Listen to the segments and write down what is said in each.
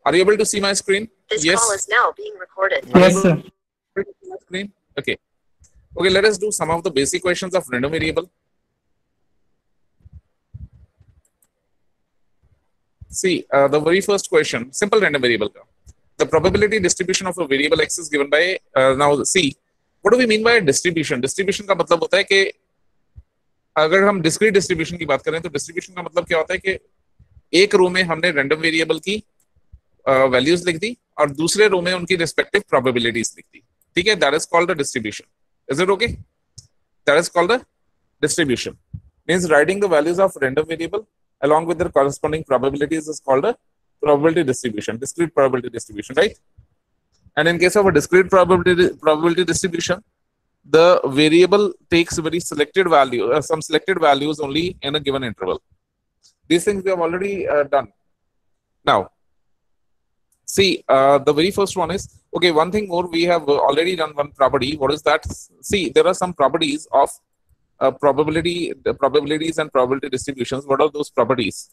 Are you able to see my screen? This Yes. call is now being recorded. Yes, sir. Screen. Okay. Okay. Let us do some of the basic questions of random variable. See, the very first question, simple random variable. The probability distribution of a variable x is given by, now see, what do we mean by distribution? Distribution का मतलब होता है कि अगर हम discrete distribution की बात करें तो distribution का मतलब क्या होता है कि एक रो में हमने random variable की values लिख दी और दूसरे रो में उनकी respective probabilities लिख दी. ठीक है, that is called the distribution. Is it okay? That is called the distribution. Means writing the values of random variable along with their corresponding probabilities is called a probability distribution, discrete probability distribution, right? And in case of a discrete probability distribution, the variable takes very selected value, some selected values only in a given interval. These things we have already done. Now, see, the very first one is, okay, one thing more, we have already done one property. What is that? See, there are some properties of probabilities and probability distributions. What are those properties?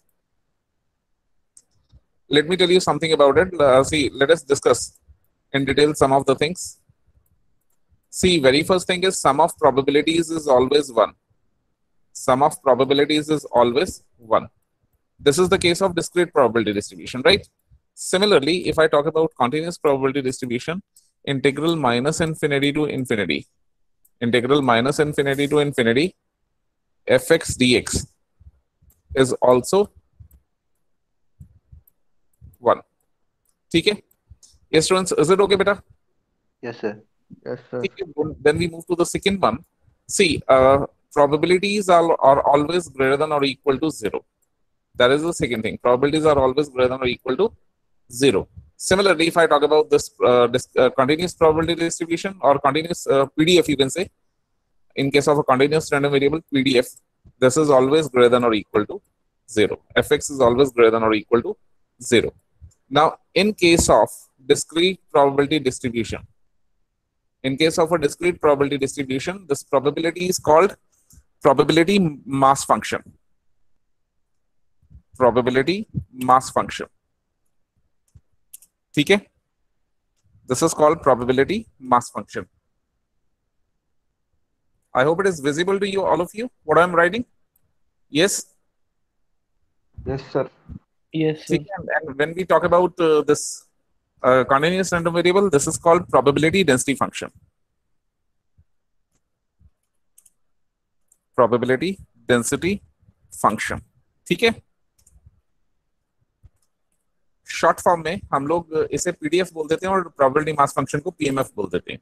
Let me tell you something about it. See, let us discuss in detail some of the things. See, very first thing is sum of probabilities is always 1. Sum of probabilities is always 1. This is the case of discrete probability distribution, right? Similarly, if I talk about continuous probability distribution, integral minus infinity to infinity, integral minus infinity to infinity, fx dx is also 1. ठीक है? Yes, students, is it okay, beta? Yes, sir. Yes, sir. Then we move to the second one. See, probabilities are always greater than or equal to 0. That is the second thing. Probabilities are always greater than or equal to 0. Similarly, if I talk about this, continuous probability distribution or continuous PDF, you can say, in case of a continuous random variable PDF, this is always greater than or equal to 0. Fx is always greater than or equal to 0. Now, in case of discrete probability distribution, in case of a discrete probability distribution, this probability is called probability mass function. Probability mass function. ठीक है? This is called probability mass function. I hope it is visible to you, all of you, what I am writing. Yes? Yes, sir. Yes, sir. And when we talk about this continuous random variable, this is called probability density function. Probability density function. ठीक है? Short form में हम लोग इसे PDF बोल देते हैं और प्रोबेबिलिटी मास फंक्शन को पीएमएफ बोल देते हैं.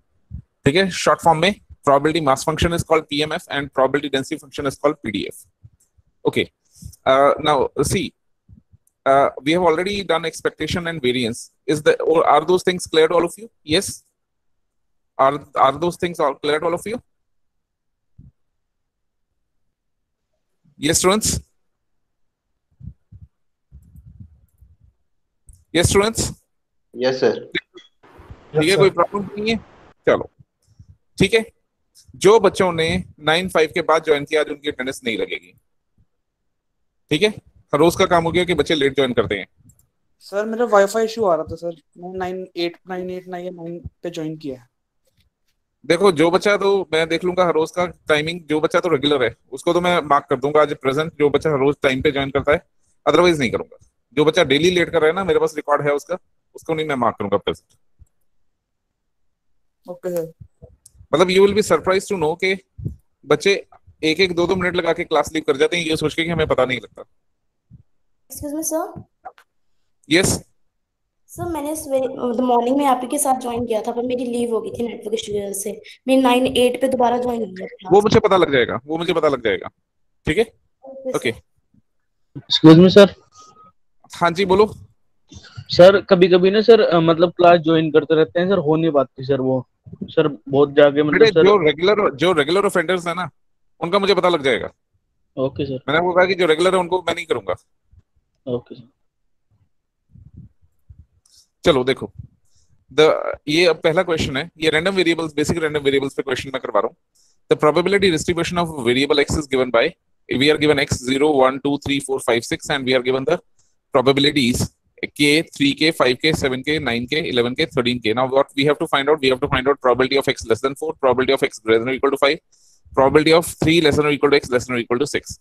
ठीक है? शॉर्ट फॉर्म में probability mass function is called PMF and probability density function is called PDF. Okay. Now see, we have already done expectation and variance. Are those things clear to all of you? Yes. Are those things all clear to all of you? Yes, students. Yes, students. Yes, sir. ठीक है, कोई problem नहीं है. चलो, ठीक है. जो बच्चों ने 9-5 के बाद ज्वाइन किया, आज उनकी अटेंडेंस नहीं लगेगी. ठीक है? हर रोज का काम हो गया कि बच्चे लेट ज्वाइन करते हैं. सर मेरा वाईफाई इशू आ रहा था सर. मैं 9 पे ज्वाइन किया. देखो, जो बच्चा तो मैं देख लूंगा हर रोज का टाइमिंग. जो बच्चा तो रेगुलर है उसको तो मैं मार्क कर दूंगा आज प्रेजेंट. जो बच्चा हर रोज टाइम पे ज्वाइन करता है, अदरवाइज नहीं करूंगा. जो बच्चा डेली लेट कर रहा है ना, मेरे पास रिकॉर्ड है उसका, उसको नहीं मैं मार्क करूंगा प्रेजेंट. Okay sir. मतलब you will be surprise to know के बच्चे 1-1, 2-2 मिनट लगा के क्लास लीव कर जाते हैं, ये सोच के कि हमें पता नहीं लगता. Excuse me sir. Yes sir, मैंने मॉर्निंग में आप ही के साथ ज्वाइन किया था, पर मेरी लीव हो गई थी नेटवर्क इशू की वजह से. मैं 9-8 पे दोबारा ज्वाइन हुई हूं. वो मुझे पता लग जाएगा, वो मुझे पता लग जाएगा. ठीक है? ओके. Excuse me sir. हाँ जी, बोलो सर. कभी कभी ना सर, मतलब क्लास ज्वाइन करते रहते हैं सर, हो नहीं पाती सर. वो सर बहुत जाके मतलब सर, जो रेगुलर ऑफेंडर्स है ना, उनका मुझे पता लग जाएगा. Okay sir. मैंने वो कहा कि जो रेगुलर है उनको मैं नहीं करूंगा. Okay sir. चलो देखो, ये अब पहला क्वेश्चन है. ये random variables, basic random variables पे क्वेश्चन मैं करवा रहा हूँ. The probability distribution of variable x is given by, we are given x 0 1 2 3 4 5 6 and we are given the probabilities k, 3k, 5k, 7k, 9k, 11k, 13k. Now what we have to find out? We have to find out probability of x less than 4, probability of x greater than or equal to 5, probability of 3 less than or equal to x less than or equal to 6.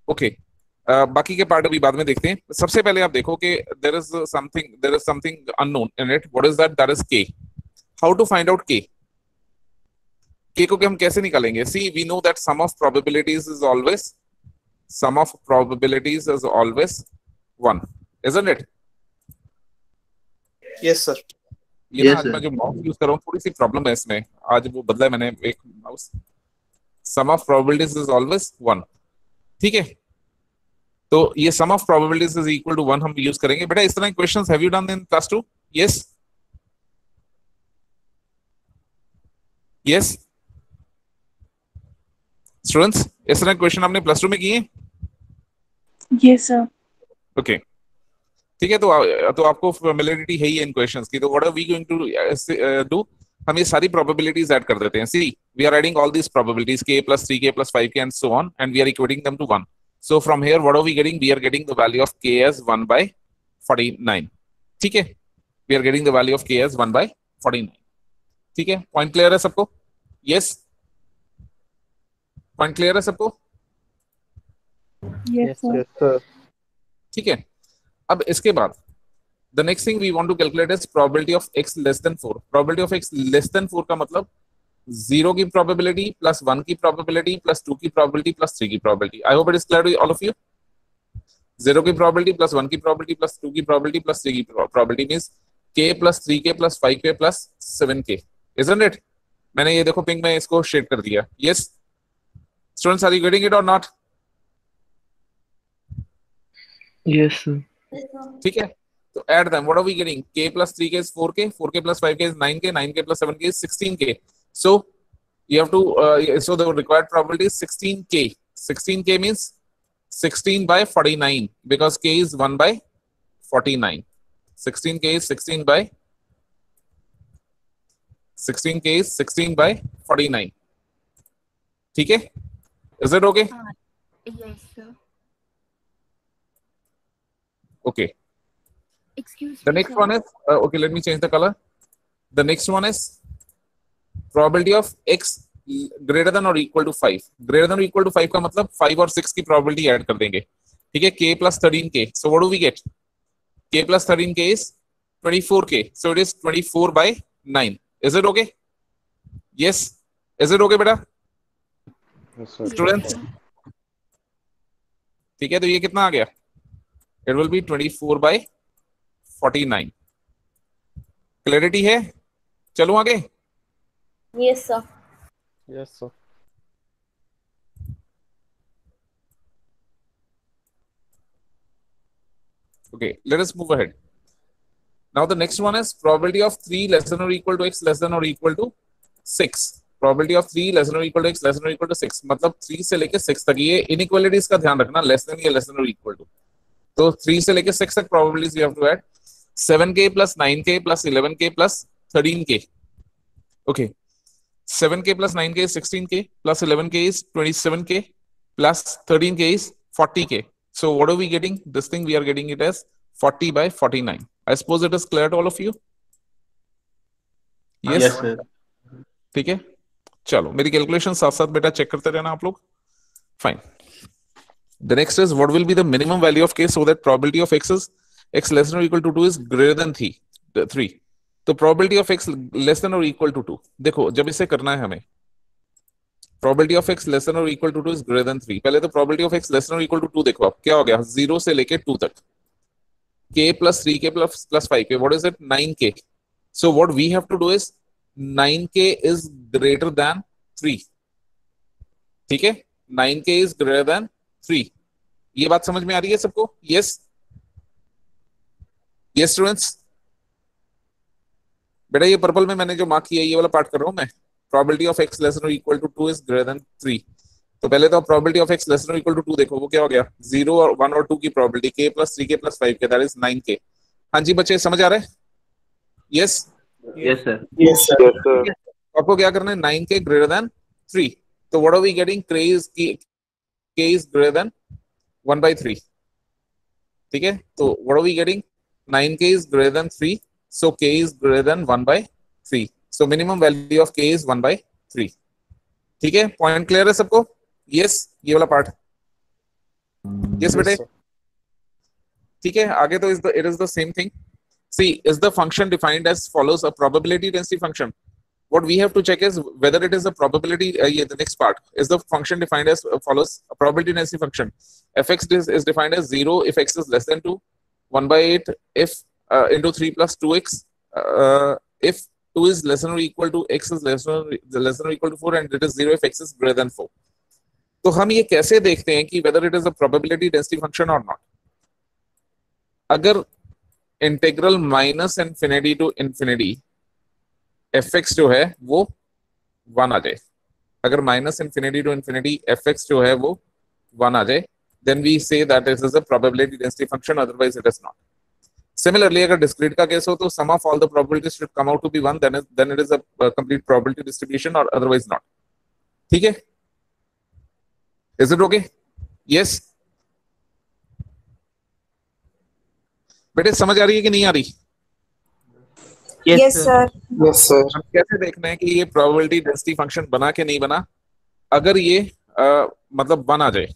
Okay. बाकी के part अभी बाद में देखते हैं. सबसे पहले आप देखो कि there is something unknown in it. What is that? That is k. How to find out k? k को हम कैसे निकालेंगे? See, we know that sum of probabilities is always 1, isn't it? Yes, sir. ये ना Yes, आज sir. मैं जो mouse use कर रहा हूँ थोड़ी सी प्रॉब्लम है इसमें. आज वो बदला है मैंने एक mouse. Sum of probabilities is always 1. ठीक है, तो ये sum of probabilities is equal to 1 हम यूज करेंगे. बेटा इस तरह questions have you done in class 2? Yes yes students, इस तरह क्वेश्चन आपने प्लस 2 में किए? Yes, sir. ओके ठीक है, तो आपको फैमिलियरिटी है ही इन क्वेश्चंस की. तो what are we going to do? हम ये सारी प्रोबेबिलिटीज ऐड कर देते हैं. See, we are adding all these probabilities k plus 3k plus 5k and so on, and we are equating them to 1. So from here what are we getting? We are getting the value of k as 1 by 49. ठीक है, we are getting the value of k as 1 by 49. ठीक है, point clear है सबको? Yes, point clear है सबको? Yes, sir. Yes, sir. ठीक है, अब इसके बाद the next thing we want to calculate is probability of x less than 4. probability of x less than 4 का मतलब 0 की probability plus 1 की probability plus 2 की probability plus 3 की probability. I hope it is clear to all of you. 0 की probability plus 1 की probability plus 2 की probability plus 3 की probability means k plus 3k plus 5k plus 7k, isn't it? मैंने ये देखो pink में इसको शेड कर दिया. Yes students, are you getting it or not? Yes, sir. ठीक है, तो add them. What are we getting? K plus 3k is 4k, 4k plus 5k is 9k, 9k plus 7k is 16k. So you have to so the required probability is 16k. 16k means 16 by 49 because k is 1 by 49. 16k is 16 by 49. ठीक है, is it okay? Yes, sir. Okay. Excuse The me, next sir. one is okay, let me change the color. The next one is probability of x greater than or equal to 5. Greater than or equal to 5 का मतलब 5 और 6 की probability add कर देंगे. ठीक है, k plus 13k. So what do we get? k plus 13k is 24k. So it is 24 by 9. Is it okay? Yes. Is it okay बेटा? Yes, sir. Students? ठीक है, तो ये कितना आ गया? It will be 24 by 49. Clarity है? चलो आगे. Yes, sir. Yes, sir. Okay, let us move ahead. Now the next one is probability of 3 less than or equal to x less than or equal to 6. Probability of 3 less than or equal to x less than or equal to 6. मतलब 3 से लेके 6 तक. ये inequalities का ध्यान रखना, less than या less than or equal to. तो 3 से लेके 6 तक probabilities you have to add 7k plus 9k plus 11k plus 13k. Okay, 7k plus 9k is 16k plus 11k is 27k plus 13k is 40k. So what are we getting? This thing we are getting it as 40 by 49. I suppose it is clear to all of you? Yes, Yes, sir. ठीक है, चलो मेरी calculation साथ साथ बेटा check करते रहना आप लोग. Fine. The next is what will be the minimum value of k so that probability of x is x less than or equal to 2 is greater than 3. तो probability of x less than or equal to 2. देखो जब इसे करना है हमें probability of x less than or equal to 2 is greater than 3. पहले तो probability of x less than or equal to 2 देखो आप क्या हो गया 0 से लेके 2 तक. k plus 3k plus 5k. What is it? 9k. So what we have to do is 9k is greater than 3. ठीक है, 9k is greater than 3. ये बात समझ में आ रही है सबको? Yes. Yes students. बेटा ये पर्पल में मैंने जो मार्क किया है ये वाला पार्ट कर रहा हूं मैं. Probability of x less than or equal to 2 is greater than 3. तो पहले तो probability of x less than or equal to 2 देखो वो क्या हो गया 0 और 1 और 2 की probability k plus 3k plus 5k that is 9k. हाँ जी बच्चे समझ आ रहे हैं? Yes. Yes, sir. Yes, sir. Yes, sir. आपको क्या करना है 9k greater than 3. तो what are we getting? K is greater than 1 by 3. ठीक है, तो what are we getting, 9k is greater than 3, so k is greater than 1/3, so minimum value of k is 1/3. ठीक है, point clear है सबको? Yes, ये वाला part yes बेटे, ठीक है। आगे तो it is the same thing. C is the function defined as follows, a probability density function. What we have to check is whether it is a probability. The next part is the function defined as follows: a probability density function. Fx is defined as 0 if x is less than 2, 1/8 if into 3 plus 2x if 2 is less than or equal to x is less than or equal to 4, and it is 0 if x is greater than 4. तो हम ये कैसे देखते हैं कि whether it is a probability density function or not? अगर integral minus infinity to infinity fx जो है वो 1 आ जाए, अगर minus infinity to infinity fx जो है वो 1 आ जाए, then we say that it is a probability density function, otherwise it is not. Similarly, अगर discrete का केस हो तो sum of all the probabilities should come out to be 1, then it is a complete probability distribution, or otherwise not. ठीक है, is it okay? Yes. बेटे समझ आ रही है कि नहीं आ रही? Yes sir. Yes sir. हम कैसे देखना है कि ये प्रोबेबिलिटी डेंसिटी फंक्शन बना के नहीं बना? अगर ये मतलब 1 आ जाए,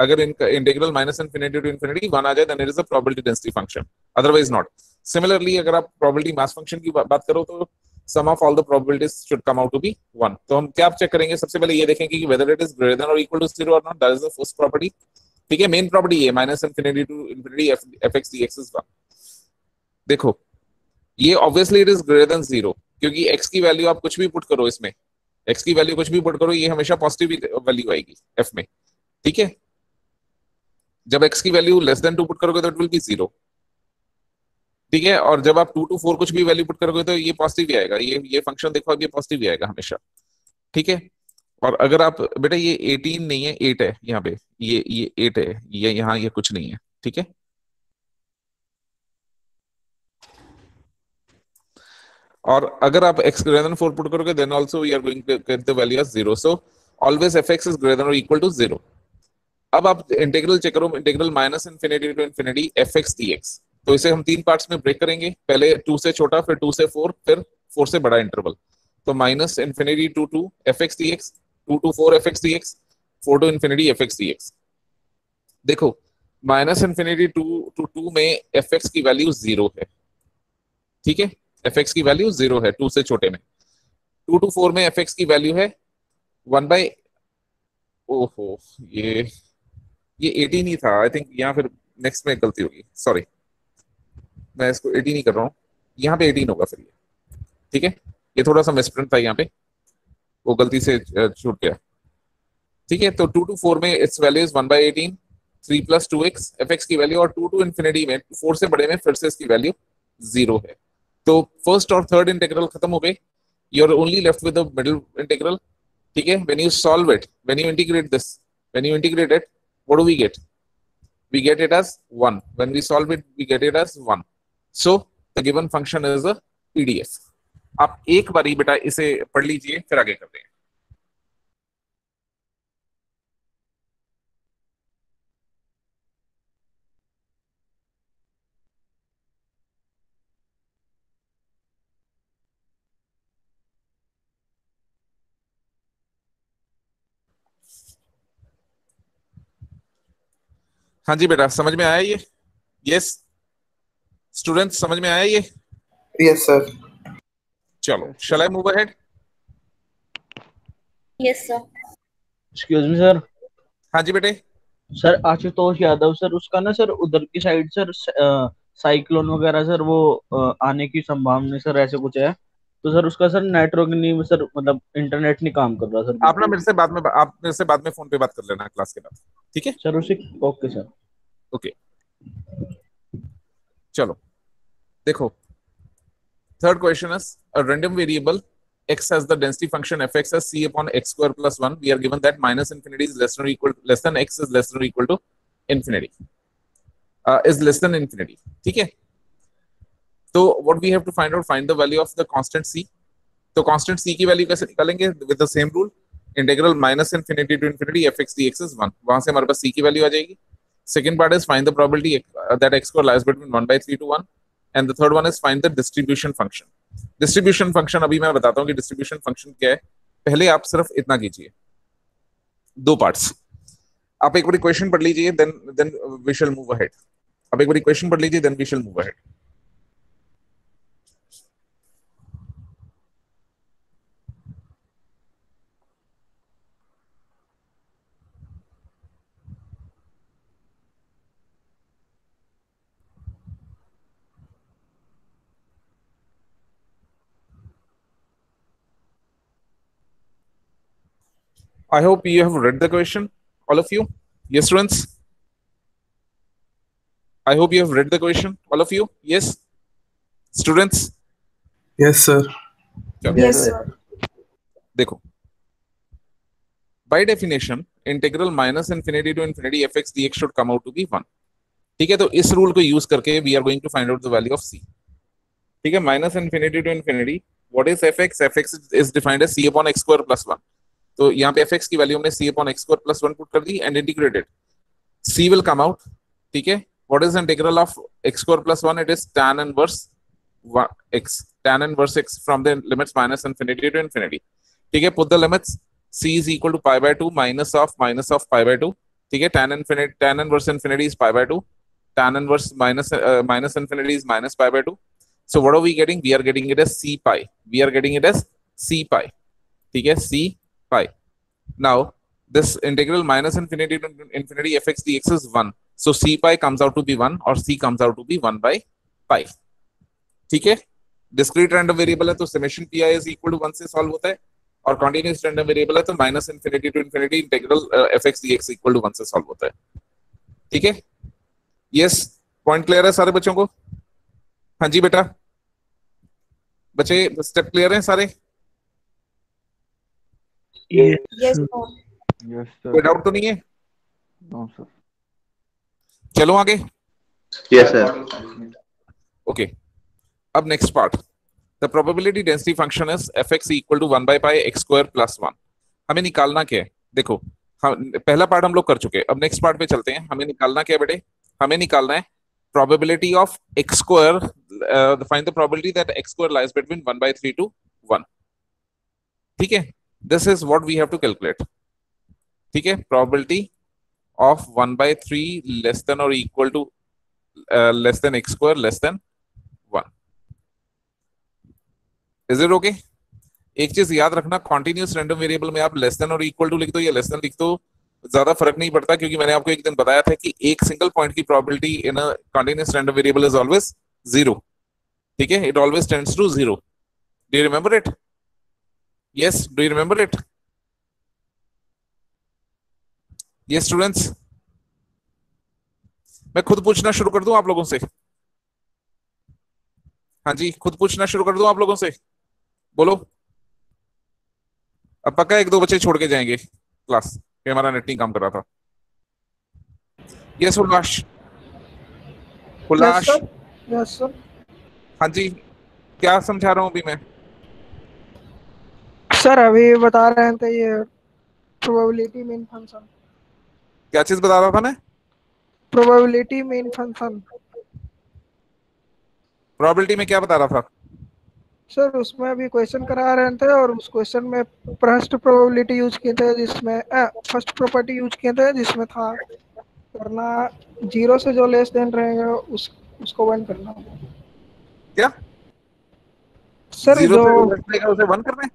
अगर इनका integral minus infinity to infinity 1 आ जाए, then it is a probability density function, otherwise not. Similarly अगर आप प्रोबेबिलिटी मास फंक्शन की बात करो तो sum of all the probabilities should come out to be 1। तो हम क्या चेक करेंगे? सबसे पहले ये देखेंगे कि whether it is greater than और इक्वल टू 0 और not, that is the first property. ठीक है, मेन प्रॉपर्टी ये minus infinity to infinity fx dx is 1। देखो ये obviously it is greater than 0, क्योंकि x की वैल्यू आप कुछ भी पुट करो, इसमें x की वैल्यू कुछ भी पुट करो, ये हमेशा पॉजिटिव वैल्यू आएगी f में। ठीक है, जब x की वैल्यू लेस देन 2 पुट करोगे तो इट विल बी 0। ठीक है, और जब आप 2 to 4 कुछ भी वैल्यू पुट करोगे तो ये पॉजिटिव ही आएगा, ये फंक्शन देखो अब ये पॉजिटिव ही आएगा हमेशा। ठीक है, और अगर आप बेटा ये 18 नहीं है, 8 है यहाँ पे, ये 8 है, ये यहाँ ये कुछ नहीं है। ठीक है, और अगर आप x greater than 4 पुट करोगे then also we are going to get the value as 0, so always fx is greater than और इक्वल टू 0। अब आप इंटीग्रल चेक करो, integral minus infinity to infinity fx dx। तो इसे हम 3 parts में break करेंगे, पहले 2 से छोटा, फिर 2 से 4, फिर 4 से बड़ा इंटरवल। तो minus infinity to 2 fx dx, 2 to 4 fx dx, 4 to infinity fx dx। देखो माइनस इन्फिनिटी टू 2 में fx की वैल्यू 0 है। ठीक है, fx की वैल्यू 0 है 2 से छोटे में। 2 to 4 में fx की वैल्यू है 1 by, ओहो ये 18 ही था आई थिंक, यहाँ फिर नेक्स्ट में गलती होगी, सॉरी मैं इसको 18 ही कर रहा हूँ, यहाँ पे 18 होगा फिर ये। ठीक है, ये थोड़ा सा मिसप्रिंट था यहाँ पे, वो गलती से छूट गया। ठीक है, तो 2 to 4 में it's value is 1/18, 3 plus 2x fx की वैल्यू, और 2 to infinity में 4 से बड़े में फिर से इसकी वैल्यू 0 है। तो फर्स्ट और थर्ड इंटीग्रल खत्म हो गए, you are only left with the middle integral. ठीक है, when you solve it, when you integrate this, when you integrate it, what do we get? We get it as 1. When we solve it, we get it as 1. So the given function is a PDF. आप एक बारी बेटा इसे पढ़ लीजिए, फिर आगे करते हैं। हाँ जी बेटा, समझ में आया ये? यस स्टूडेंट, समझ में आया ये? Yes sir. चलो, shall I move ahead? Yes sir. Excuse me sir. हाँ जी बेटे। सर आशुतोष यादव सर, उसका ना सर उधर की साइड सर साइक्लोन वगैरह सर वो आने की संभावना सर ऐसे कुछ है, तो सर उसका सर नेटवर्क नहीं, सर मतलब इंटरनेट नहीं काम कर रहा सर। आप ना मेरे से बाद में फोन पे बात कर लेना क्लास के बाद, ठीक है सर? उसे ओके सर। ओके चलो देखो, third question is a random variable x has the density function fx as c upon x square plus 1. We are given that minus infinity is less than or equal, less than x is less than or equal to infinity, is less than infinity. ठीक है, तो what we have to find out, find the value of the constant c. तो constant c की value कैसे निकालेंगे? with the same rule, integral minus infinity to infinity fx dx is 1. वहां से हमारे पास c की वैल्यू आ जाएगी। Second part is find the probability that x square lies between 1/3 to 1, and the third one is find the distribution function. Distribution function अभी मैं बताता हूँ कि distribution function क्या है. पहले आप सिर्फ इतना कीजिए, दो पार्ट्स. आप एक बार क्वेश्चन पढ़ लीजिए, then we shall move ahead. आप एक बार क्वेश्चन पढ़ लीजिए, then we shall move ahead. I hope you have read the question, all of you. Yes, students. I hope you have read the question, all of you. Yes, students. Yes, sir. Yes, sir. देखो, by definition, integral minus infinity to infinity fx dx should come out to be 1. ठीक है, तो इस rule को use करके we are going to find out the value of c. ठीक है, minus infinity to infinity. What is fx? Fx is defined as c upon x square plus 1. तो यहाँ पे fx की वैल्यू हमने c upon x square plus 1 put कर दी and integrated. c will come out. ठीक है, what is the integral of x square plus 1? It is tan inverse x. Tan inverse x from the limits minus infinity to infinity. ठीक है, put the limits. c is equal to pi by 2 minus of pi by 2. ठीक है, tan inverse infinity is pi by 2. Tan inverse minus infinity is minus pi by 2. So what are we getting? We are getting it as c pi. We are getting it as c pi. ठीक है, c pi. Now this integral minus infinity to infinity fx dx is 1. So c pi comes out to be 1 or c comes out to be 1 by pi. ठीक है, discrete random variable है तो summation pi is equal to 1 से solve होता है, और continuous random variable है तो minus infinity to infinity integral fx dx equal to 1 से solve होता है. ठीक है, yes, point clear है सारे बच्चों को? हाँ जी बेटा, बच्चे स्टेप क्लियर हैं सारे? Yes, sir. Yes, sir. कोई डाउट तो नहीं है? No, sir. चलो आगे. Yes, sir. Okay. अब next part. The probability density function is fx equal to 1 by pi x square plus 1. हमें निकालना क्या है? देखो, हम पहला पार्ट हम लोग कर चुके हैं. अब नेक्स्ट पार्ट पे चलते हैं. हमें निकालना क्या है बेटे? हमें निकालना है probability of x square. Find the probability that x square lies between 1/3 to 1. ठीक है? This is what we have to calculate. ठीक है, probability of 1/3 less than or equal to less than x square less than 1. Is it okay? एक चीज याद रखना, continuous random variable में आप लेस देन और इक्वल टू लिख दो या लेस देन लिख दो, ज्यादा फर्क नहीं पड़ता, क्योंकि मैंने आपको एक दिन बताया था कि एक सिंगल पॉइंट की probability in a continuous random variable is always 0. ठीक है, it always tends to 0. Do you remember it? Yes, do you remember it? ये स्टूडेंट्स, मैं खुद पूछना शुरू कर दूं आप लोगों से? हाँ जी, खुद पूछना शुरू कर दूं आप लोगों से? बोलो. अब पक्का एक दो बच्चे छोड़ के जाएंगे क्लास कि हमारा नेट नहीं काम कर रहा था. Yes Ullas. Ullas. Yes sir. हाँ जी, क्या समझा रहा हूँ अभी मैं? सर अभी बता रहे थे ये प्रोबेबिलिटी मीन फंक्शन. क्या चीज बता रहा था मैं? Probability mean function. प्रोबेबिलिटी में क्या बता रहा था? सर उसमें अभी क्वेश्चन करा रहे थे और उस क्वेश्चन में फर्स्ट प्रोबेबिलिटी यूज किए थे, जिसमें फर्स्ट प्रॉपर्टी यूज किए थे, जिसमें था करना 0 से जो लेस देन रहेगा उसको 1 करना. क्या सर 0 जो से लेकर उसे 1 करना है?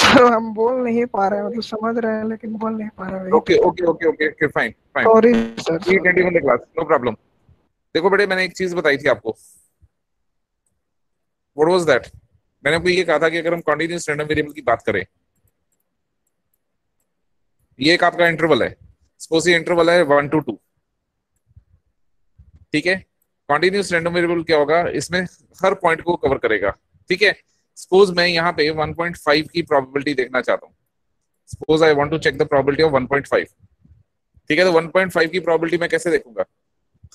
सर हम बोल नहीं पा रहे हैं, मतलब समझ रहे हैं लेकिन बोल नहीं पा रहे हैं. Okay okay okay okay fine fine. Sorry sir. T21 class, no problem. देखो बेटे, मैंने एक चीज बताई थी आपको. What was that? मैंने आपको ये कहा था कि अगर हम कॉन्टिन्यूस रैंडम वेरिएबल की बात करें, ये एक आपका इंटरवल है. सपोज ये इंटरवल है 1 to 2. ठीक है, कॉन्टिन्यूस रैंडम वेरिएबल क्या होगा? इसमें हर पॉइंट को कवर करेगा. ठीक है, सपोज मैं यहाँ पे 1.5 की प्रोबेबिलिटी देखना चाहता हूँ. Suppose I want to check the probability of 1.5. ठीक है, तो 1.5 की प्रोबेबिलिटी मैं कैसे देखूंगा?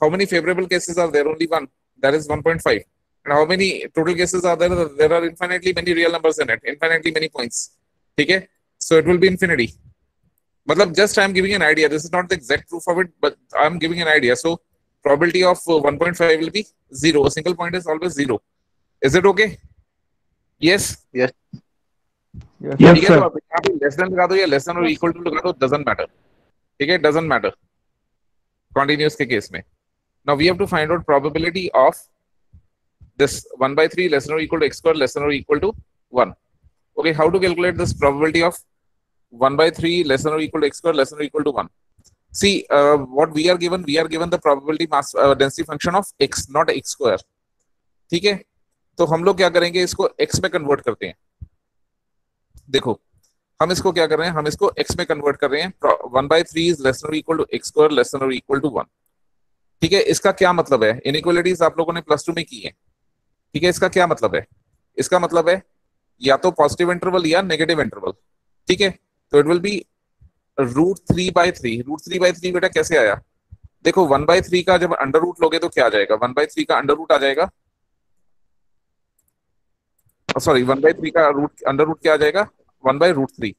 How many favourable cases are there? Only one, that is 1.5. And how many total cases are there? There are infinitely many real numbers in it, infinitely many points. ठीक है, so it will be infinity. मतलब just I'm giving an idea. This is not the exact proof of it, but I'm giving an idea. So probability of 1.5 will be 0. A single point is always 0. Is it okay? Yes. Yes. ठीक है, तो आप यहाँ पे less than लगा दो या less than और इक्वल टू लगा दो, डजंट मैटर. ठीक है, डजंट मैटर कॉन्टिन्यूअस के केस में. Now we have to find out probability of this 1/3 less than or equal to x square less than or equal to 1. Okay, how to calculate this probability of 1/3 less than or equal to x square less than or equal to 1? See, what we are given the probability mass density function of x, not x square. ठीक है, तो हम लोग क्या करेंगे, इसको x में convert करते हैं. देखो हम इसको क्या कर रहे हैं, हम इसको x में कन्वर्ट कर रहे हैं. 1/3 is less than or equal to x square less than or equal to 1. ठीक है, इसका क्या मतलब है, इनइक्वालिटीज आप लोगों ने +2 में की है. ठीक है, इसका क्या मतलब है, इसका मतलब है या तो पॉजिटिव इंटरवल या नेगेटिव इंटरवल. ठीक है, तो इट विल बी √3/3. √3/3 बेटा कैसे आया, देखो 1/3 का जब अंडर रूट लोगे तो क्या आ जाएगा, 1/3 का अंडर रूट आ जाएगा, सॉरी 1/3 का अंडर रूट क्या आ जाएगा, 1/√3.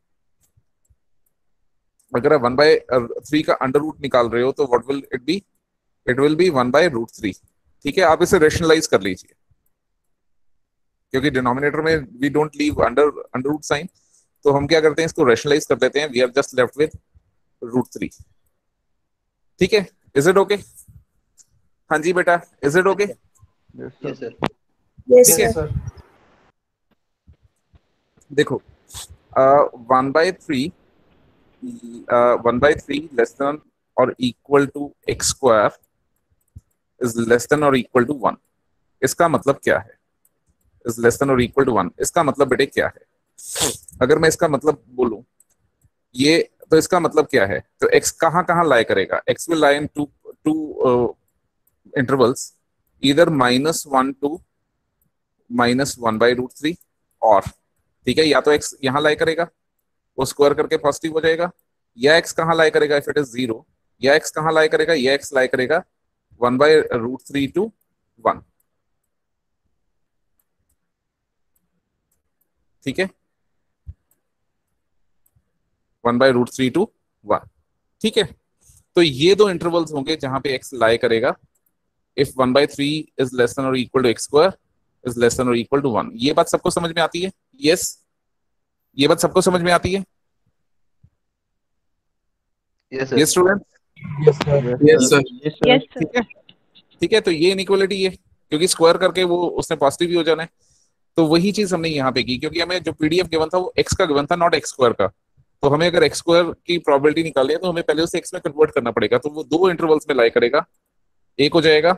अगर आप 1/3 का अंडर रूट निकाल रहे हो तो what will it be, it will be 1/√3. ठीक है, आप इसे रेशनलाइज कर लीजिए, क्योंकि डिनोमिनेटर में we don't leave under root sign, तो हम क्या करते हैं, इसको रेशनलाइज कर देते हैं. We are just left with √3. ठीक है, इज इट ओके? हाँ जी बेटा, is it okay? Yes, sir. Yes, ठीक है, sir. देखो 1/3 लेस देन और equal to x square is less than और इक्वल टू 1. इसका मतलब क्या है, इज लेस देन और इक्वल टू 1. इसका मतलब बेटे क्या है, अगर मैं इसका मतलब बोलूं ये, तो इसका मतलब क्या है, तो x कहां कहां लाई करेगा, x will lie in two intervals, either -1 to -1/√3 और, ठीक है, या तो x यहां लाई करेगा, वो स्क्वायर करके पॉजिटिव हो जाएगा, या x कहां लाई करेगा इफ इट इज 0, या x कहां लाई करेगा, या x लाई करेगा 1/√3 to 1. ठीक है, 1/√3 to 1. ठीक है, तो ये दो इंटरवल्स होंगे जहां पे x लाई करेगा इफ 1/3 इज लेस देन और equal to x square is less than और इक्वल टू 1. ये बात सबको समझ में आती है? यस, ये बात सबको समझ में आती है? Yes, sir. ये student, Yes, sir. Yes, sir. ठीक है, ठीक है, तो ये इनइक्वालिटी है, क्योंकि स्क्वायर करके वो उसने पॉजिटिव ही हो जाना है. तो वही चीज हमने यहाँ पे की, क्योंकि हमें जो पीडीएफ गिवन था वो x का गिवन था, नॉट x स्क्वायर का. तो हमें अगर x स्क्वायर की प्रोबेबिलिटी निकालनी है तो हमें पहले उसे x में कन्वर्ट करना पड़ेगा. तो वो दो इंटरवल्स में लाई करेगा, एक हो जाएगा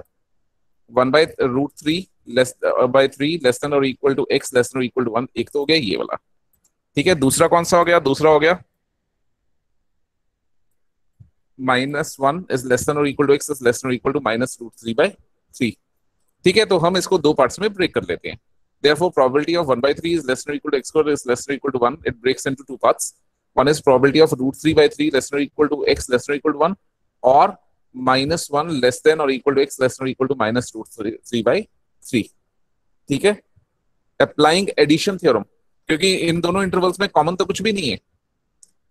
1/√3 लेस देन और equal to x less than और इक्वल टू 1. एक तो हो गया ये वाला. ठीक है, दूसरा कौन सा हो गया, दूसरा हो गया -1 इज लेस देन और equal to x is less than और इक्वल टू -√3/3. ठीक है, तो हम इसको दो पार्ट्स में ब्रेक कर लेते हैं. Therefore, probability of 1/3 is less than or equal to x squared is less than or equal to 1. It breaks into two parts. One is probability of √3/3 less than or equal to x less than or equal to 1, or -1 less than or equal to x less than or equal to -√3/3. ठीक है, applying addition theorem, क्योंकि इन दोनों intervals में common तो कुछ भी नहीं है,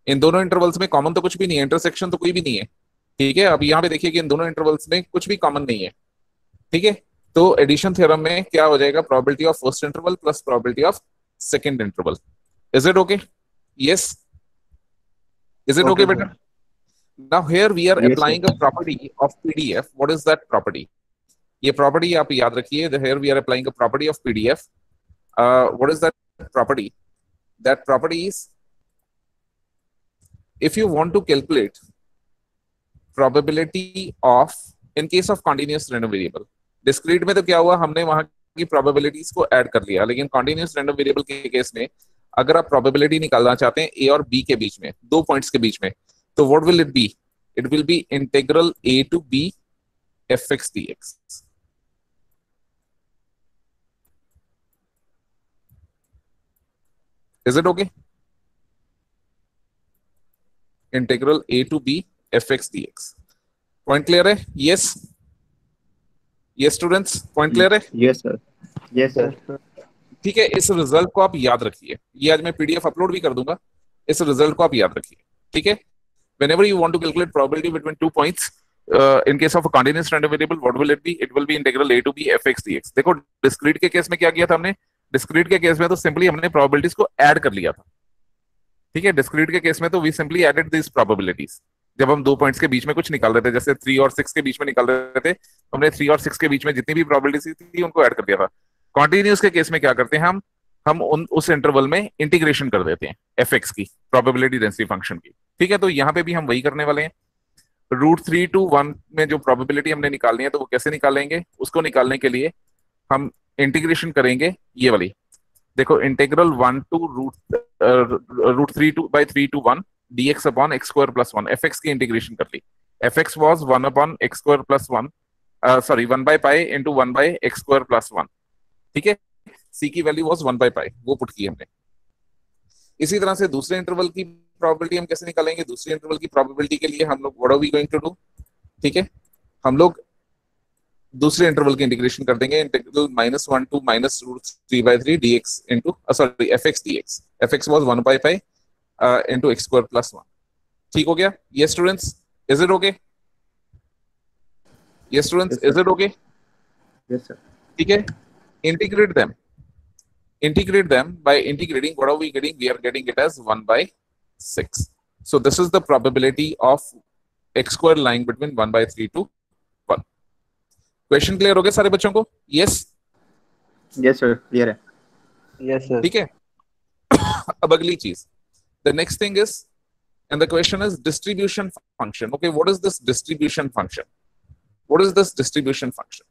इन दोनों इंटरवल्स में कॉमन तो कुछ भी नहीं है, इंटरसेक्शन तो कोई भी नहीं है. ठीक है, अब यहाँ पे देखिए कि इन दोनों इंटरवल्स में कुछ भी कॉमन नहीं है. ठीक है, तो एडिशन थ्योरम में क्या हो जाएगा, probability of first interval plus probability of second interval. Is it okay? Yes, is it okay बेटा? Now here we are applying a property of PDF. What is that property? ये property आप याद रखिए, here we are applying a property of PDF. What is that property? That property is, if you want to calculate probability of in case of continuous random variable, discrete में तो क्या हुआ, हमने वहां की probabilities को ऐड कर लिया, लेकिन continuous random variable के केस में अगर आप probability निकालना चाहते हैं a और b के बीच में, दो पॉइंट्स के बीच में, तो what will it be? It will be integral a to b fx dx. Is it okay? Integral a to b fx dx. Point clear है? Yes, yes students, point clear है? Yes, sir. Yes, sir. ठीक है, इस result को आप याद रखिए, ये आज मैं पीडीएफ अपलोड भी कर दूंगा, इस रिजल्ट को आप याद रखिए. ठीक है, whenever you want to calculate probability between 2 points, in case of a continuous random variable, what will it be? It will be integral a to b fx dx. देखो डिस्क्रीट के केस में क्या किया था हमने? डिस्क्रीट के case में तो सिंपली हमने प्रोबेबिलिटीज को ऐड कर लिया था, ठीक है। डिस्क्रीट के केस में तो we simply added this probabilities. जब हम 2 पॉइंट्स के बीच में कुछ निकाल रहे थे, जैसे 3 और 6 के बीच में निकाल रहे थे, हमने 3 और 6 के बीच में जितनी भी प्रोबेबिलिटीज थी उनको ऐड कर दिया था। कॉन्टिन्यूस के केस में क्या करते हैं हम उस इंटरवल में इंटीग्रेशन कर देते हैं एफएक्स की, प्रोबेबिलिटी डेंसिटी फंक्शन की, ठीक है। तो यहाँ पे भी हम वही करने वाले हैं। √3 to 1 में जो प्रोबेबिलिटी हमने निकालनी है तो वो कैसे निकालेंगे? उसको निकालने के लिए हम इंटीग्रेशन करेंगे ये वाली, देखो integral 1 to √3 by 3 to 1 dx upon x square plus 1, fx की इंटीग्रेशन कर ली। fx was 1 upon x square plus 1, 1 by pi into 1 by x square plus 1, ठीक है। c की वैल्यू was 1 by pi, वो पुट की हमने। इसी तरह से दूसरे इंटरवल की प्रोबेबिलिटी हम कैसे निकालेंगे? दूसरे इंटरवल की प्रोबेबिलिटी के लिए हम लोग what are we going to do, ठीक है, हम लोग दूसरे इंटरवल की इंटीग्रेशन कर देंगे, integral -1 to -√3 by 3 dx into fx dx, fx was 1 by pi into x square plus 1, ठीक हो गया? Yes students, is it okay? Yes students, Yes, sir. is it okay? Yes, sir. ठीक है, integrate them by integrating, what are we getting? We are getting it as 1 by 6. So this is the probability of x square lying between 1 by 3 to 1. Question clear हो गया सारे बच्चों को? Yes Yes, sir. Clear है. Yes sir. ठीक है। अब अगली चीज, the next thing is, and the question is distribution function. Okay, what is this distribution function? What is this distribution function?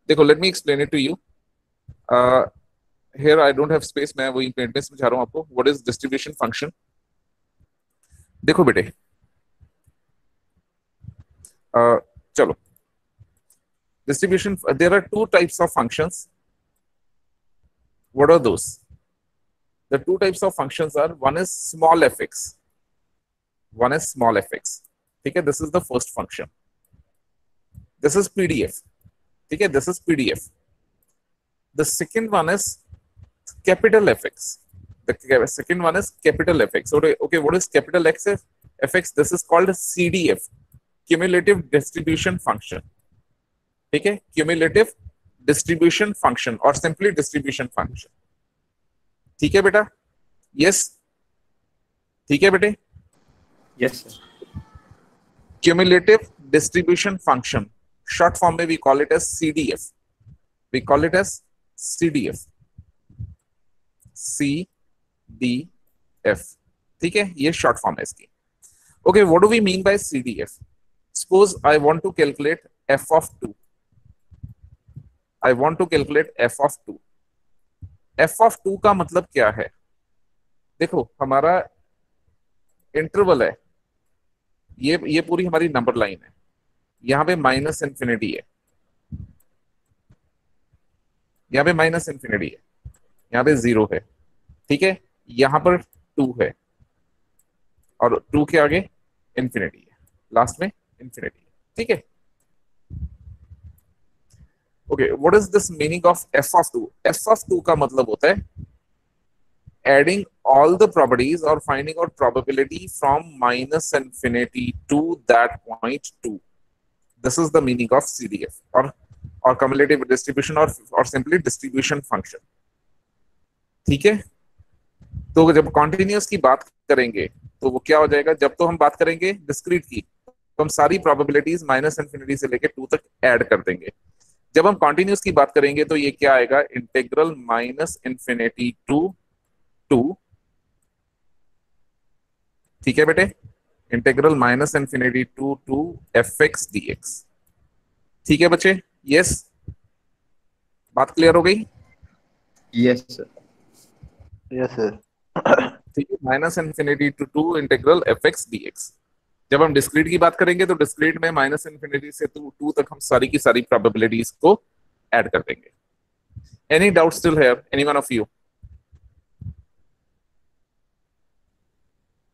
देखो, let me explain it to you. Here I don't have space, मैं वही paint में समझा रहा हूं आपको। व्हाट इज डिस्ट्रीब्यूशन फंक्शन? देखो बेटे, चलो, distribution, there are two types of functions. What are those? The two types of functions are, one is small fx, one is small fx, ठीक है, this is the first function, this is pdf, ठीक है, this is pdf. The second one is capital fx, the second one is capital fx. Okay, what is capital fx? This is called cdf, cumulative distribution function, ठीक है, cumulative distribution function और simply distribution function, ठीक है बेटा? Yes, ठीक है बेटे? Yes, sir. Cumulative distribution function, short form में we call it as CDF, we call it as CDF, CDF, ठीक है, ये शॉर्ट फॉर्म है इसकी। Okay, what do we mean by CDF? Suppose I want to calculate f of 2, I want to calculate f of 2. f of 2 का मतलब क्या है? देखो, हमारा इंटरवल है, ये पूरी हमारी नंबर लाइन है, यहाँ पे -∞ है, यहाँ पे -∞ है, यहाँ पे 0 है, ठीक है, यहाँ पर 2 है और 2 के आगे इंफिनिटी है, लास्ट में इंफिनिटी है, ठीक है। Okay, what is this meaning of f of 2? f of 2 का मतलब होता है adding all the properties or finding out probability from -∞ to that point 2. This is the meaning of CDF or cumulative distribution or simply distribution function. ठीक है, तो जब continuous की बात करेंगे तो वो क्या हो जाएगा? जब तो हम बात करेंगे discrete की तो हम सारी probabilities -∞ से लेके 2 तक ऐड कर देंगे। जब हम कॉन्टिन्यूस की बात करेंगे तो ये क्या आएगा? इंटीग्रल -∞ to 2, ठीक है बेटे, इंटीग्रल -∞ to 2 fx dx, ठीक है बच्चे? यस, बात क्लियर हो गई? Yes, sir. Yes sir. ठीक है, -∞ to 2 इंटीग्रल fx dx। जब हम डिस्क्रीट की बात करेंगे तो डिस्क्रीट में -∞ से 2 तक हम सारी की सारी प्रोबेबिलिटीज को ऐड कर देंगे। Any doubt still here? Any one of you?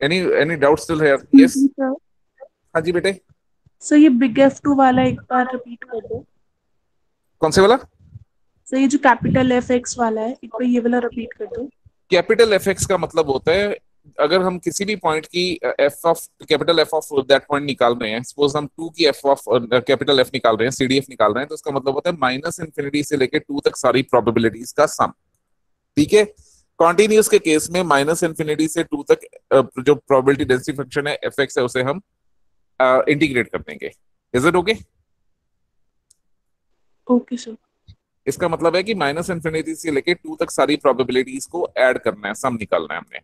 Any doubt still here? Yes, हाँ जी बेटे। सर ये बिग F2 वाला एक बार रिपीट कर दो। कौन से वाला? सर ये जो कैपिटल FX वाला है, एक बार ये वाला रिपीट कर दो। कैपिटल fx का मतलब होता है अगर हम किसी भी पॉइंट की F of capital F of that point निकाल रहे हैं, सपोज हम 2 की एफ ऑफ कैपिटल एफ निकाल रहे हैं, सीडीएफ निकाल रहे हैं, तो उसका मतलब होता है माइनस इन्फिनिटी से लेके 2 तक सारी प्रोबेबिलिटीज का सम। ठीक है, कॉन्टिन्यूस के केस में माइनस इन्फिनिटी से 2 तक जो प्रोबेबिलिटी डेंसिटी फंक्शन है एफ एक्स है, उसे हम इंटीग्रेट कर देंगे। Is it okay? Okay sir. इसका मतलब है कि माइनस इन्फिनिटी से लेके 2 तक सारी प्रोबेबिलिटीज को ऐड करना है, सम निकालना है हमने।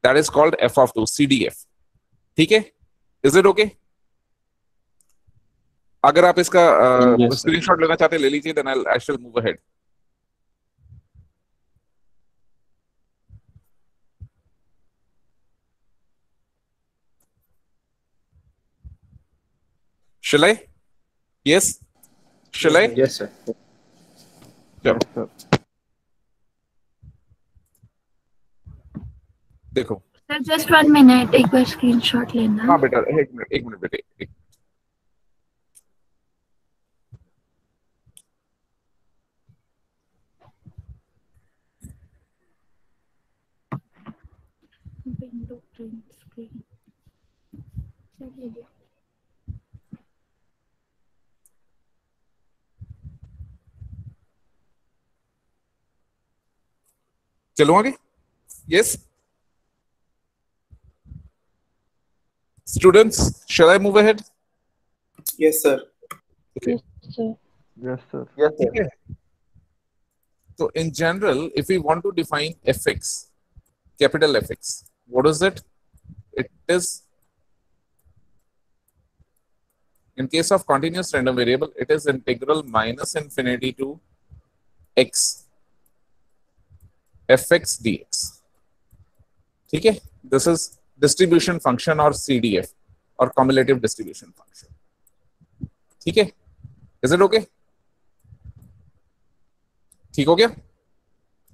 That is called F of 2, CDF. ठीक है, इज इट ओके? अगर आप इसका Yes, sir. स्क्रीनशॉट लेना चाहते हैं ले लीजिए, then I shall move ahead. Shall I? Yes? Shall I? Yes, sir. चलो देखो। सर जस्ट 1 मिनट, एक बार स्क्रीनशॉट लेना। हाँ बेटा, एक मिनट बेटे, विंडो प्रिंट स्क्रीन चलिए। चलो आगे। Yes? Students, shall I move ahead? Yes, sir. Okay. Sir Yes, sir. ठीक है। तो in general, if we want to define fx, capital Fx, what is it? It is, in case of continuous random variable, it is integral minus infinity to x fx dx. ठीक है, this is distribution function or CDF or cumulative distribution function. ठीक है, is it okay? ठीक हो गया?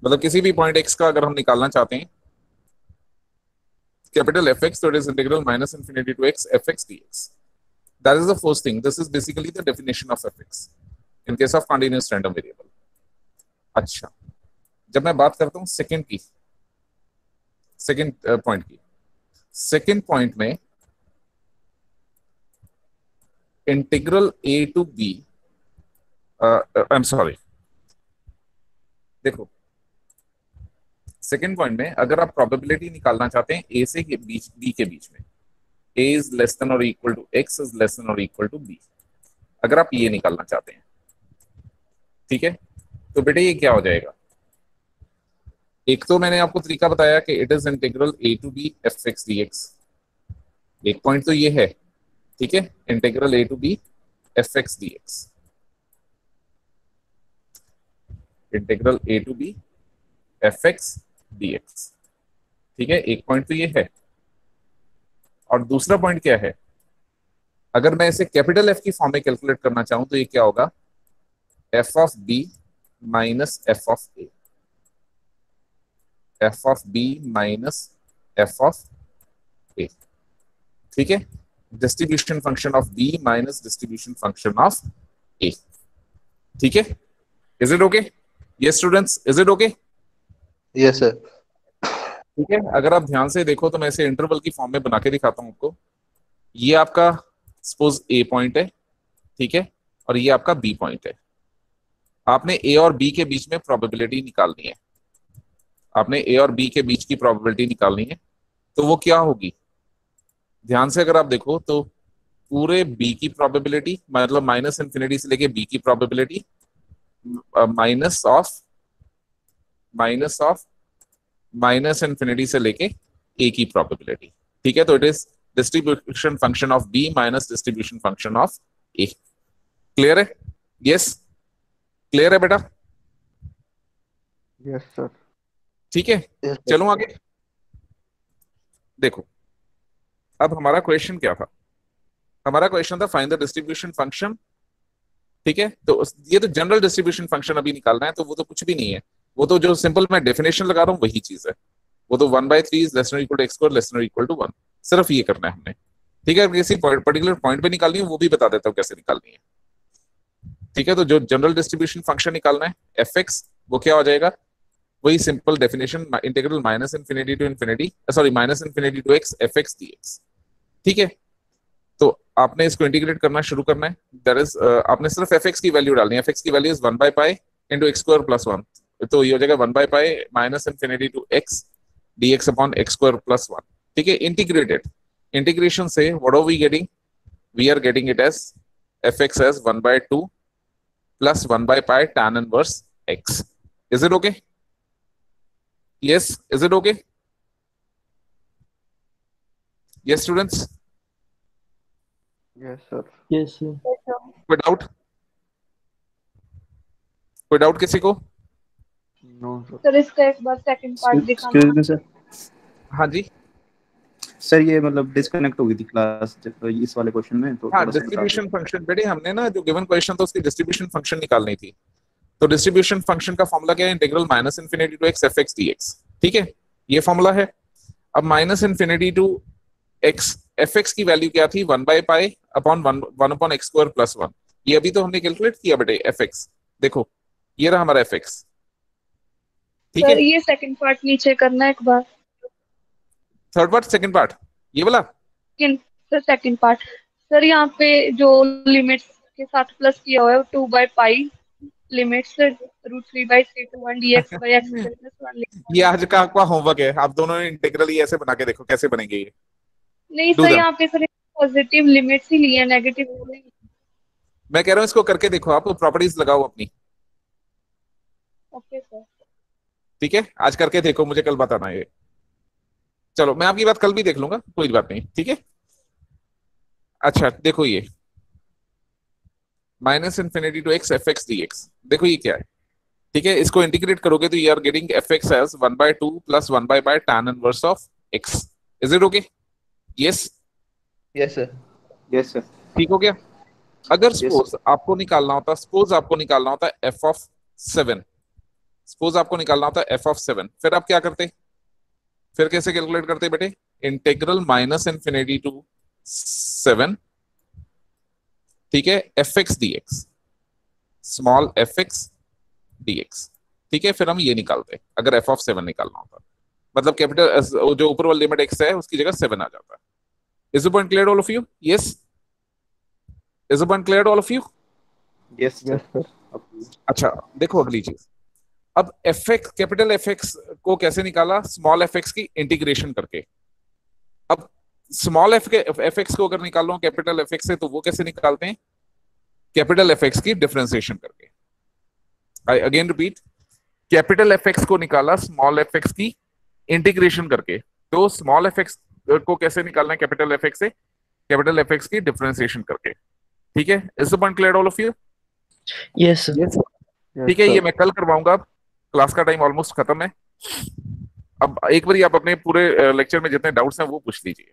मतलब किसी भी पॉइंट x का अगर हम निकालना चाहते हैं कैपिटल fx, तो it is integral minus infinity to x fx dx. That is the first thing. This is basically the definition of fx in case of continuous random variable. अच्छा, जब मैं बात करता हूँ सेकंड पॉइंट की, second point में integral a to b, I am sorry, देखो second point में अगर आप प्रोबेबिलिटी निकालना चाहते हैं a से b के बीच में, a इज लेस देन और equal to x is less than और इक्वल टू b, अगर आप ये निकालना चाहते हैं, ठीक है, तो बेटे ये क्या हो जाएगा? एक तो मैंने आपको तरीका बताया कि it is integral a to b fx dx, एक पॉइंट तो ये है, ठीक है, integral a to b fx dx, integral a to b fx dx, ठीक है, एक पॉइंट तो ये है। और दूसरा पॉइंट क्या है? अगर मैं इसे कैपिटल F की फॉर्म में कैलकुलेट करना चाहूं तो ये क्या होगा? f of b minus f of a, f of b minus f of a, ठीक है, distribution function of b minus distribution function of a, ठीक है, इज इट ओके? ये students, is it okay? Yes, sir. ठीक है, अगर आप ध्यान से देखो तो मैं इसे इंटरवल की फॉर्म में बना के दिखाता हूं आपको। ये आपका सपोज ए पॉइंट है, ठीक है, और ये आपका बी पॉइंट है। आपने ए और बी के बीच में प्रोबेबिलिटी निकालनी है, आपने ए और बी के बीच की प्रोबेबिलिटी निकालनी है, तो वो क्या होगी? ध्यान से अगर आप देखो तो पूरे बी की प्रोबेबिलिटी, मतलब माइनस इन्फिनिटी से लेके बी की प्रोबेबिलिटी माइनस माइनस इन्फिनिटी से लेके ए की प्रोबेबिलिटी, ठीक है, तो it is distribution function of B minus distribution function of A. Clear है? यस, क्लियर है बेटा? Yes, sir. ठीक है, Yes, sir. चलो आगे देखो। अब हमारा क्वेश्चन क्या था? हमारा क्वेश्चन था फाइंड द डिस्ट्रीब्यूशन फंक्शन, ठीक है, तो ये तो जनरल डिस्ट्रीब्यूशन फंक्शन अभी निकालना है, तो वो तो कुछ भी नहीं है, वो तो जो सिंपल मैं डेफिनेशन लगा रहा हूँ वही चीज है, वो तो 1/3 is less than equal to x square less than equal to 1, सिर्फ ये करना है हमने, ठीक है। किसी पर्टिकुलर पॉइंट पे निकालनी है वो भी बता देता हूँ कैसे निकालनी है, ठीक है। तो जो जनरल डिस्ट्रीब्यूशन फंक्शन निकालना है fx, वो क्या हो जाएगा? वही simple definition, integral minus infinity to infinity, sorry minus infinity to x f x d x. ठीक है, तो आपने इसको इंटीग्रेट करना शुरू करना है। दैट इज आपने सिर्फ एफ एक्स की वैल्यू डालनी है। एफ एक्स की value is 1 by pi into x square plus 1, तो ये हो जाएगा 1 by pi minus infinity to x d x upon x square plus 1। ठीक है, इंटीग्रेटेड, इंटीग्रेशन से what are we getting, we are getting it as f x as 1 by 2 plus 1 by pi tan inverse x। Is it okay? yes, is it okay? yes students, Yes, sir. Yes sir. कोई doubt, कोई doubt किसी को? No, sir. Sir इसका एक बार second part दिखाना। Excuse me, sir. हाँ जी, sir ये मतलब डिस्कनेक्ट हो गई थी क्लास इस वाले क्वेश्चन में, तो हाँ थोड़ा सा डिस्ट्रीब्यूशन फंक्शन बेटे, हमने ना जो गिवन क्वेश्चन था उसकी डिस्ट्रीब्यूशन फंक्शन निकालनी थी। तो डिस्ट्रीब्यूशन फंक्शन का फॉर्मूला क्या है, integral minus infinity to x f x d x. ठीक है, ये फॉर्मूला है। अब minus infinity to x f x की वैल्यू क्या थी, 1 by pi upon 1 upon x square plus 1। ये अभी तो हमने कैलकुलेट किया बेटे एफ एक्स, देखो ये रहा हमारा एफ एक्स। ठीक सर है, ये सेकंड पार्ट नीचे करना एक बार। थर्ड पार्ट सेकंड पार्ट ये वाला, सर सेकंड पार्ट, सर यहाँ पे जो लिमिट्स के साथ प्लस किया हुआ है 2 by pi limits √3/3 to 1 dx by x plus 1 ये आज का आपका होमवर्क है। आप दोनों ने इंटीग्रल ही ऐसे बना के देखो कैसे बनेंगे ये। नहीं Do सर, them. यहाँ पे सर पॉजिटिव लिमिट्स ही लिए, नेगेटिव नहीं। मैं कह रहा हूँ इसको करके देखो, आप प्रॉपर्टीज लगाओ अपनी। Okay sir. ठीक है, आज करके देखो, मुझे कल बताना ये। चलो मैं आपकी बात कल भी देख लूंगा, कोई बात नहीं। ठीक है, अच्छा देखो ये minus infinity to x f x d x, देखो ये क्या है। ठीक है, इसको इंटीग्रेट करोगे तो you are getting f x as 1 by 2 plus 1 by pi tan inverse of x. Is it okay? Yes, yes sir. Yes sir. ठीक हो गया। अगर Yes, सपोज आपको निकालना होता, सपोज आपको निकालना होता एफ ऑफ 7, सपोज आपको निकालना होता एफ ऑफ 7, फिर आप क्या करते, फिर कैसे कैलकुलेट करते बेटे, इंटीग्रल माइनस इन्फिनिटी टू 7, ठीक है, f x d x, small F x d x. ठीक है, फिर हम ये निकालते अगर एफ ऑफ 7 निकालना होता, मतलब कैपिटल जो ऊपर वाली लिमिट एक्स है उसकी जगह 7 आ जाता है। Is the point clear all of you? Yes, is the point clear all of you? Yes sir. अच्छा देखो अगली चीज, अब F x, capital F x को कैसे निकाला, स्मॉल एफ एक्स की इंटीग्रेशन करके। अब स्मॉल एफ एक्स को अगर निकालो कैपिटल एफ एक्स से, तो वो कैसे निकालते हैं, कैपिटल एफ एक्स की डिफरेंशिएशन करके। I again repeat, capital F x को निकाला स्मॉल एफ एक्स की इंटीग्रेशन करके। तो स्मॉल एफ एक्स को कैसे निकालना है कैपिटल एफ एक्स से, कैपिटल एफ एक्स की डिफरेंशिएशन करके। ठीक है, is the point clear all of you? Yes ठीक है, ये मैं कल करवाऊंगा, अब क्लास का टाइम ऑलमोस्ट खत्म है। अब एक बार आप अपने पूरे लेक्चर में जितने डाउट्स हैं वो पूछ लीजिए।